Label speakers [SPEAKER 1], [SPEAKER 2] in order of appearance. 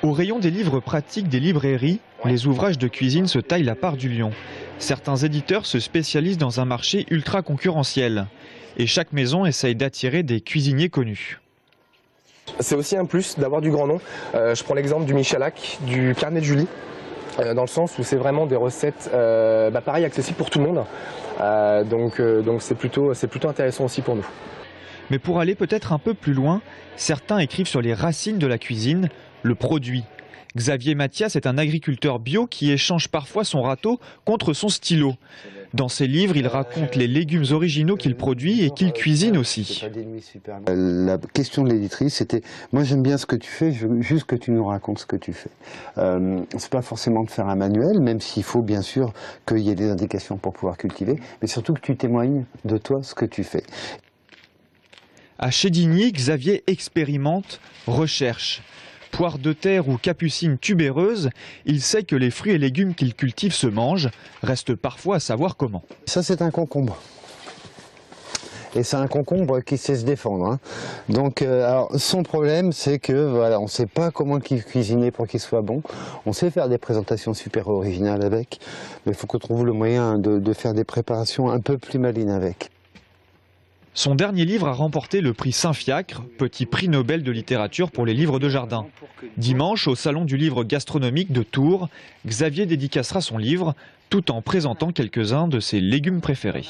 [SPEAKER 1] Au rayon des livres pratiques des librairies, les ouvrages de cuisine se taillent la part du lion. Certains éditeurs se spécialisent dans un marché ultra concurrentiel. Et chaque maison essaye d'attirer des cuisiniers connus.
[SPEAKER 2] C'est aussi un plus d'avoir du grand nom. Je prends l'exemple du Michalak, du Carnet de Julie, dans le sens où c'est vraiment des recettes pareil, accessibles pour tout le monde. Donc c'est plutôt intéressant aussi pour nous.
[SPEAKER 1] Mais pour aller peut-être un peu plus loin, certains écrivent sur les racines de la cuisine, le produit. Xavier Mathias est un agriculteur bio qui échange parfois son râteau contre son stylo. Dans ses livres, il raconte les légumes originaux qu'il produit et qu'il cuisine aussi.
[SPEAKER 3] La question de l'éditrice, c'était « Moi j'aime bien ce que tu fais, je veux juste que tu nous racontes ce que tu fais. » C'est pas forcément de faire un manuel, même s'il faut bien sûr qu'il y ait des indications pour pouvoir cultiver, mais surtout que tu témoignes de toi ce que tu fais.
[SPEAKER 1] À Chédigny, Xavier expérimente, recherche. Poire de terre ou capucine tubéreuse, il sait que les fruits et légumes qu'il cultive se mangent, reste parfois à savoir comment.
[SPEAKER 3] Ça c'est un concombre. Et c'est un concombre qui sait se défendre. Hein. Donc, alors, son problème, c'est que voilà, on ne sait pas comment cuisiner pour qu'il soit bon. On sait faire des présentations super originales avec, mais il faut qu'on trouve le moyen de faire des préparations un peu plus malines avec.
[SPEAKER 1] Son dernier livre a remporté le prix Saint-Fiacre, petit prix Nobel de littérature pour les livres de jardin. Dimanche, au Salon du livre gastronomique de Tours, Xavier dédicacera son livre tout en présentant quelques-uns de ses légumes préférés.